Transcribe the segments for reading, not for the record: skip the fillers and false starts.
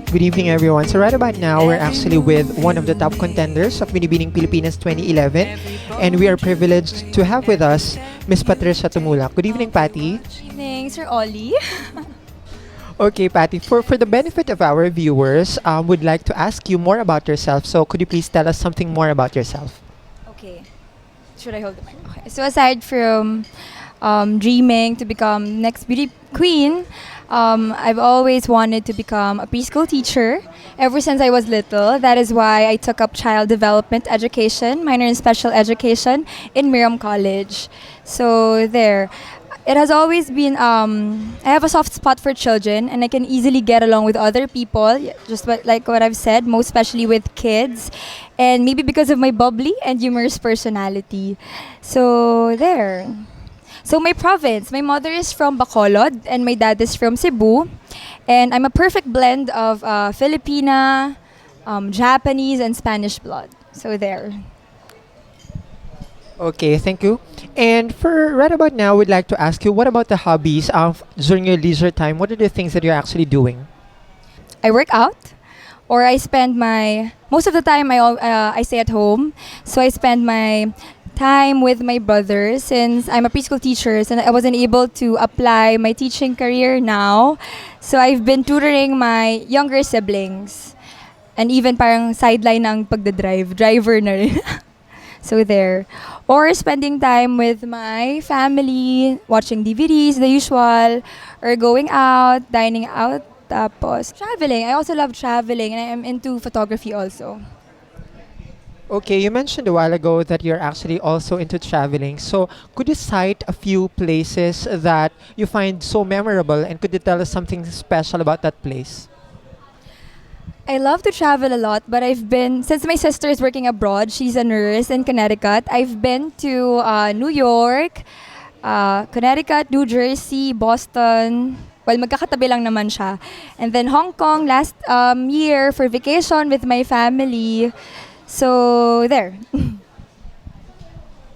Good evening, everyone. So right about now, we're actually with one of the top contenders of Binibining Pilipinas 2011, and we are privileged to have with us Miss Patricia Tumulak. Good evening, Patty. Good evening, Sir Ollie. Okay, Patty, for the benefit of our viewers, would like to ask you more about yourself. So could you please tell us something more about yourself? Okay. Should I hold the mic? Okay. So aside from dreaming to become next beauty queen, I've always wanted to become a preschool teacher ever since I was little. That is why I took up child development education, minor in special education in Miriam College. So there. It has always been, I have a soft spot for children and I can easily get along with other people, like what I've said, most especially with kids. And maybe because of my bubbly and humorous personality. So there. So my province, my mother is from Bacolod and my dad is from Cebu. And I'm a perfect blend of Filipina, Japanese, and Spanish blood. So there. Okay, thank you. And for right about now, we'd like to ask you, what about the hobbies during your leisure time? What are the things that you're actually doing? I work out, or I spend my most of the time I stay at home. So I spend my time with my brother since I'm a preschool teacher and I wasn't able to apply my teaching career now. So I've been tutoring my younger siblings and even parang sideline ng pagdadrive, driver na rin. So there. Or spending time with my family, watching DVDs, the usual, or going out, dining out, tapos traveling. I also love traveling and I'm into photography also. Okay, you mentioned a while ago that you're actually also into traveling. So could you cite a few places that you find so memorable, and could you tell us something special about that place? I love to travel a lot, but since my sister is working abroad, she's a nurse in Connecticut, I've been to New York, Connecticut, New Jersey, Boston. Well, magkakatabi lang naman siya. And then Hong Kong last year for vacation with my family. So, there.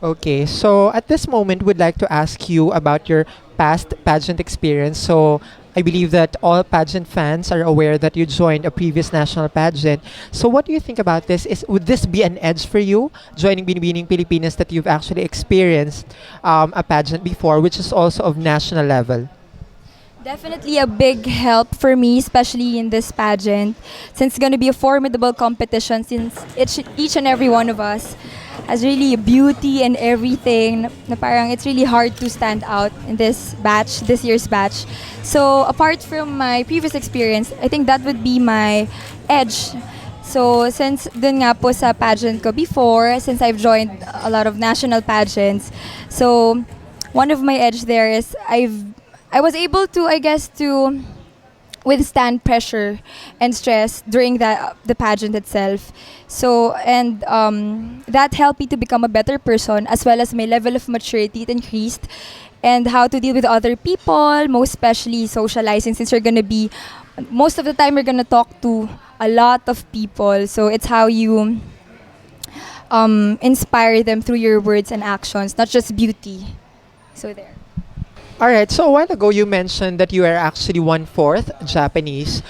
Okay, so at this moment, we'd like to ask you about your past pageant experience. So I believe that all pageant fans are aware that you joined a previous national pageant. So what do you think about this? Would this be an edge for you, joining Binibining Pilipinas, that you've actually experienced a pageant before, which is also of national level? Definitely a big help for me, especially in this pageant, since it's going to be a formidable competition since each and every one of us has really beauty and everything na parang it's really hard to stand out in this year's batch. So apart from my previous experience, I think that would be my edge. So since dun nga po sa pageant ko before, since I've joined a lot of national pageants, so one of my edge there is I was able to, I guess, to withstand pressure and stress during the pageant itself. So, and that helped me to become a better person, as well as my level of maturity it increased, and how to deal with other people, most especially socializing, since you're gonna be, most of the time you're gonna talk to a lot of people. So it's how you inspire them through your words and actions, not just beauty. So there. All right, so a while ago you mentioned that you are actually one-fourth Japanese.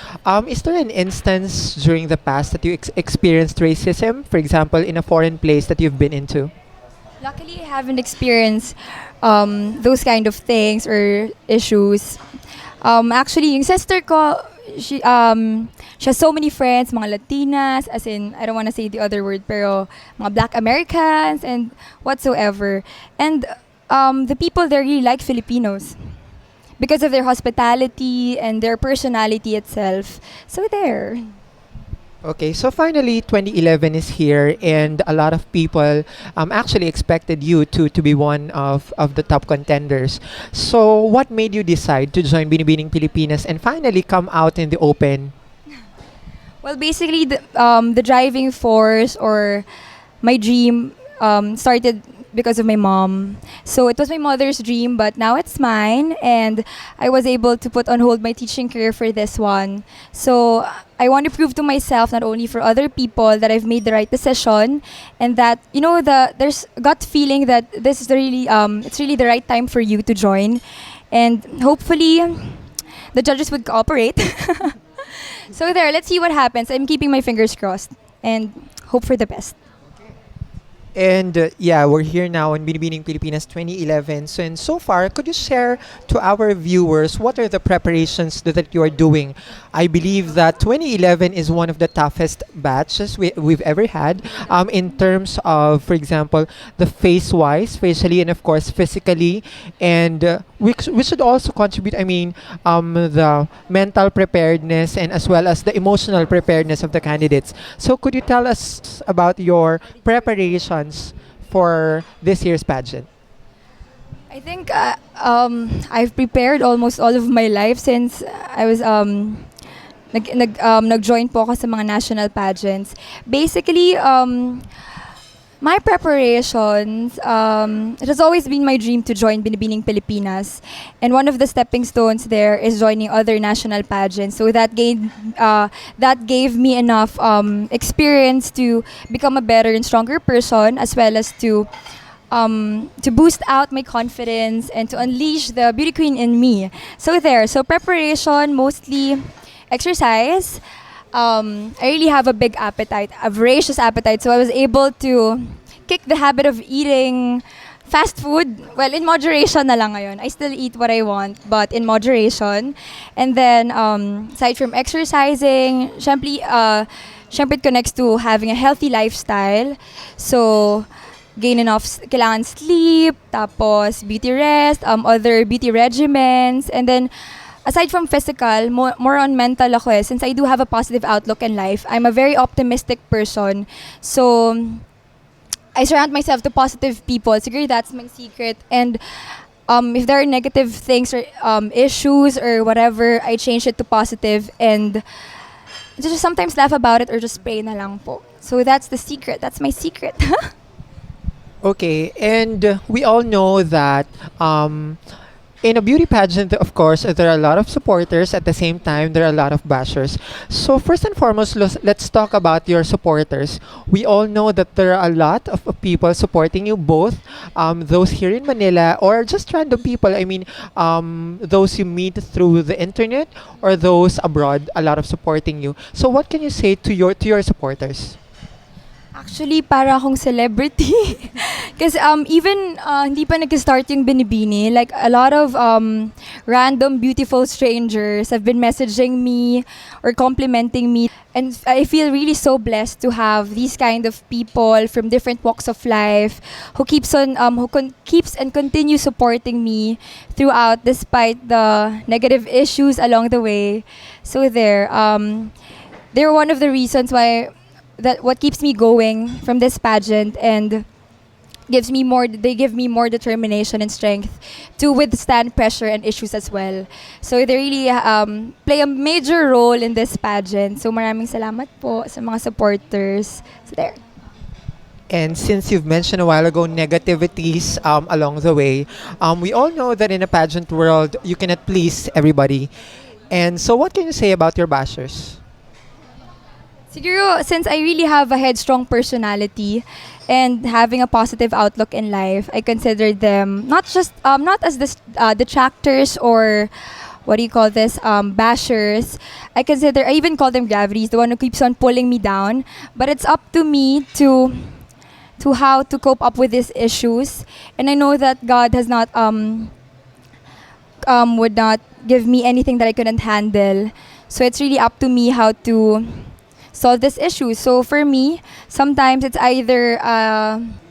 Is there an instance during the past that you experienced racism, for example, in a foreign place that you've been into? Luckily, I haven't experienced those kind of things or issues. Actually, yung sister ko, she has so many friends, mga Latinas, as in, I don't want to say the other word, pero mga Black Americans and whatsoever. And the people there really like Filipinos because of their hospitality and their personality itself. So there. Okay, so finally 2011 is here, and a lot of people actually expected you to be one of the top contenders. So what made you decide to join Binibining Pilipinas and finally come out in the open? Well, basically, the driving force or my dream started because of my mom. So it was my mother's dream, but now it's mine, and I was able to put on hold my teaching career for this one. So I want to prove to myself, not only for other people, that I've made the right decision, and that there's gut feeling that this is really it's really the right time for you to join, and hopefully the judges would cooperate. So there, let's see what happens. I'm keeping my fingers crossed and hope for the best. And yeah, we're here now in Binibining Pilipinas 2011. So, and so far, could you share to our viewers what are the preparations that you are doing? I believe that 2011 is one of the toughest batches we've ever had in terms of, for example, the face-wise, facially, and of course, physically. And we should also contribute, I mean, the mental preparedness and as well as the emotional preparedness of the candidates. So, could you tell us about your preparations for this year's pageant? I think I've prepared almost all of my life since I was nag-join po ako sa mga national pageants. Basically, my preparations, it has always been my dream to join Binibining Pilipinas. And one of the stepping stones there is joining other national pageants. So that gave me enough experience to become a better and stronger person, as well as to boost out my confidence and to unleash the beauty queen in me. So there, so preparation, mostly exercise. I really have a big appetite, a voracious appetite. So I was able to kick the habit of eating fast food. Well, in moderation na lang ngayon. I still eat what I want, but in moderation. And then, aside from exercising, syempre it connects to having a healthy lifestyle. So, gain enough, kailangan sleep, tapos beauty rest, other beauty regimens, and then aside from physical, more on mental ako eh. Since I do have a positive outlook in life, I'm a very optimistic person. So, I surround myself to positive people. Siguro that's my secret. And if there are negative things or issues or whatever, I change it to positive and just sometimes laugh about it or just pray na lang po. So that's the secret. That's my secret. Okay, and we all know that in a beauty pageant, of course, there are a lot of supporters. At the same time, there are a lot of bashers. So first and foremost, let's talk about your supporters. We all know that there are a lot of people supporting you, both those here in Manila or just random people. I mean, those you meet through the internet or those abroad, a lot of supporting you. So what can you say to your supporters? Actually, para akong celebrity. Kasi even hindi pa nag-start yung Binibini, like a lot of random beautiful strangers have been messaging me or complimenting me. And I feel really so blessed to have these kind of people from different walks of life who keeps and continue supporting me throughout despite the negative issues along the way. So they're one of the reasons why that what keeps me going from this pageant and they give me more determination and strength to withstand pressure and issues as well. So they really play a major role in this pageant. So maraming salamat po sa mga supporters. So there. And since you've mentioned a while ago negativities along the way, we all know that in a pageant world, you cannot please everybody. And so what can you say about your bashers? Siguro, since I really have a headstrong personality and having a positive outlook in life, I consider them not as detractors or what do you call this, bashers. I even call them gravities, the one who keeps on pulling me down. But it's up to me to how to cope up with these issues. And I know that God has not would not give me anything that I couldn't handle. So it's really up to me how to solve this issue. So for me, sometimes it's either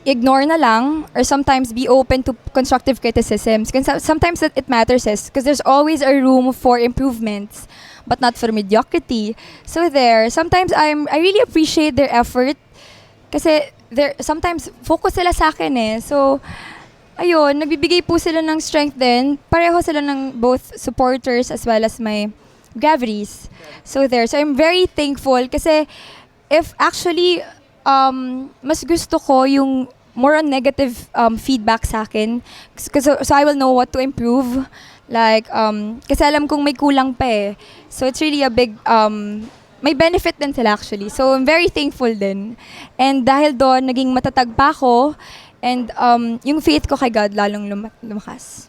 ignore na lang or sometimes be open to constructive criticisms. Sometimes it matters because there's always a room for improvements, but not for mediocrity. So sometimes I really appreciate their effort kasi sometimes focus sila sa akin eh. So ayun, nagbibigay po sila ng strength din. Pareho sila ng both supporters as well as my gravities. So I'm very thankful kasi if actually mas gusto ko yung more on negative feedback sa akin so I will know what to improve, like kasi alam kong may kulang pa eh. So it's really a big may benefit din sila actually. So I'm very thankful din. And dahil doon naging matatag pa ako and yung faith ko kay God lalong lumakas.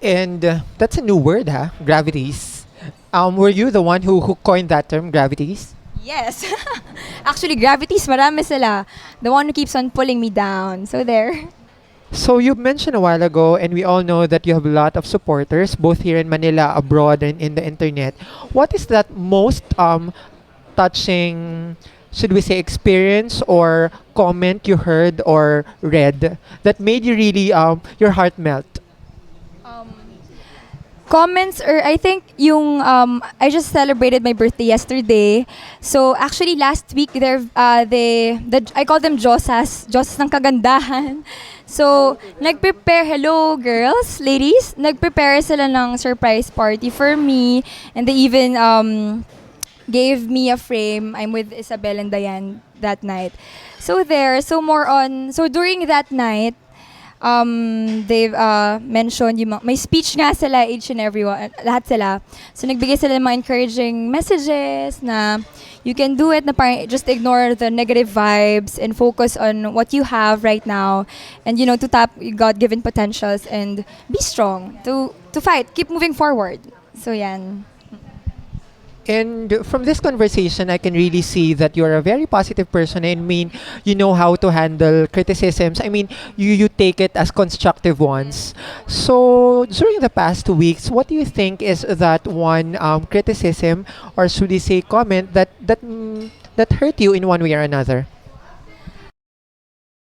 And that's a new word, ha? Gravities. Were you the one who coined that term, gravities? Yes. Actually, gravities, marami sila. The one who keeps on pulling me down. So there. So you mentioned a while ago, and we all know that you have a lot of supporters, both here in Manila, abroad, and in the internet. What is that most touching, should we say, experience or comment you heard or read that made you really your heart melt? Um, Comments, or I think yung I just celebrated my birthday yesterday. So actually last week I call them Josas ng kagandahan. So hello girls, ladies, nagprepare sila ng surprise party for me, and they even gave me a frame. I'm with Isabel and Diane that night. So during that night, they've mentioned may speech nga sila, each and everyone, lahat sila. So nagbigay sila ng mga encouraging messages na you can do it, na parang just ignore the negative vibes and focus on what you have right now, and to tap your God-given potentials and be strong to fight, keep moving forward. So yan. And from this conversation, I can really see that you're a very positive person. I mean, you know how to handle criticisms. I mean, you take it as constructive ones. So during the past 2 weeks, what do you think is that one criticism, or should we say comment, that hurt you in one way or another?